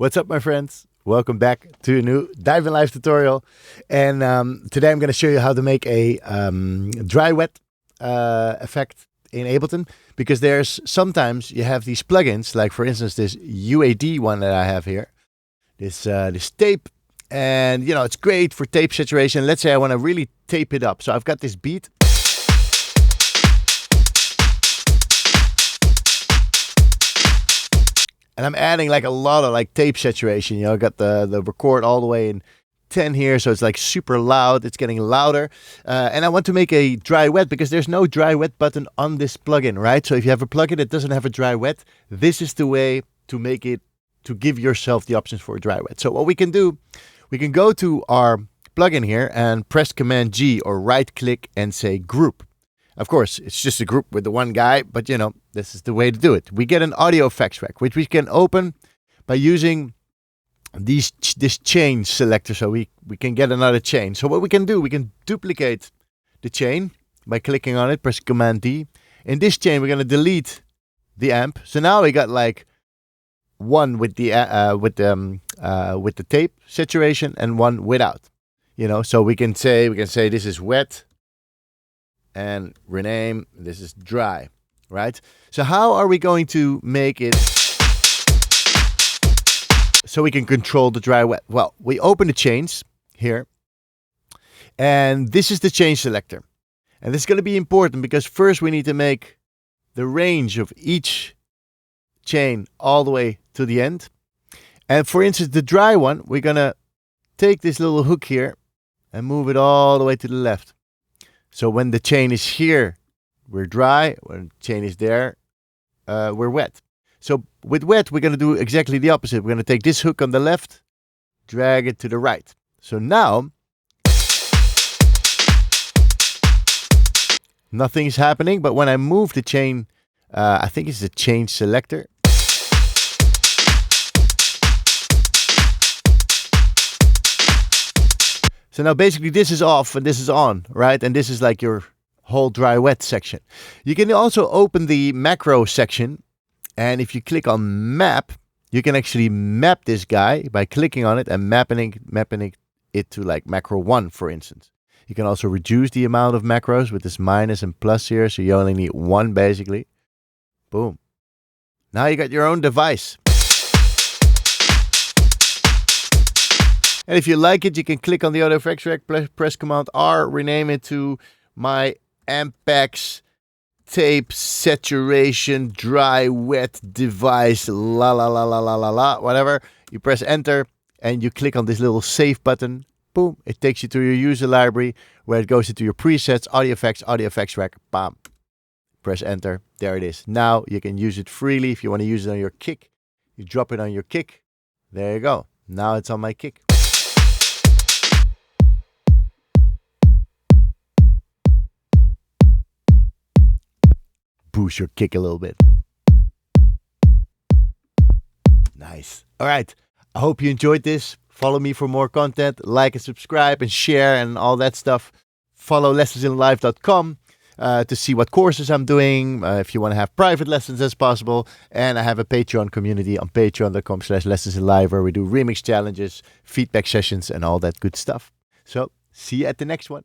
What's up, my friends? Welcome back to a new Dive Live tutorial. And today I'm going to show you how to make a DryWet effect in Ableton. Because there's sometimes you have these plugins, like for instance this UAD one that I have here. This tape. And you know, it's great for tape saturation. Let's say I want to really tape it up. So I've got this beat. And I'm adding like a lot of like tape saturation. You know, I got the record all the way in 10 here, so it's like super loud. It's getting louder. And I want to make a dry wet because there's no dry wet button on this plugin, right? So if you have a plugin that doesn't have a dry wet, this is the way to make it, to give yourself the options for a dry wet. So what we can do, we can go to our plugin here and press Command G or right click and say group. Of course, it's just a group with the one guy, but you know, this is the way to do it. We get an audio effects track, which we can open by using this chain selector, so we can get another chain. So what we can do, we can duplicate the chain by clicking on it, press Command D. In this chain, we're going to delete the amp. So now we got like one with the tape saturation and one without. You know, so we can say this is wet. And rename, this is dry, right? So how are we going to make it so we can control the dry wet? Well, we open the chains here, and this is the chain selector. And this is going to be important because first we need to make the range of each chain all the way to the end. And for instance, the dry one, we're going to take this little hook here and move it all the way to the left. So when the chain is here, we're dry. When the chain is there, we're wet. So with wet, we're going to do exactly the opposite. We're going to take this hook on the left, drag it to the right. So now, nothing is happening. But when I move the chain, I think it's the chain selector. So now basically this is off and this is on, right? And this is like your whole dry wet section. You can also open the macro section. And if you click on map, you can actually map this guy by clicking on it and mapping it to like macro 1, for instance. You can also reduce the amount of macros with this minus and plus here. So you only need one basically. Boom. Now you got your own device. And if you like it, you can click on the audio effects track, press Command R, rename it to my Ampex tape saturation dry wet device, whatever. You press enter and you click on this little save button. Boom, it takes you to your user library where it goes into your presets, audio effects track, bam. Press enter, there it is. Now you can use it freely. If you want to use it on your kick, you drop it on your kick. There you go. Now it's on my kick. Boost your kick a little bit. Nice. All right. I hope you enjoyed this. Follow me for more content. Like and subscribe and share and all that stuff. Follow lessonsinlive.com to see what courses I'm doing. If you want to have private lessons as possible. And I have a Patreon community on patreon.com/lessonsinlive where we do remix challenges, feedback sessions and all that good stuff. So see you at the next one.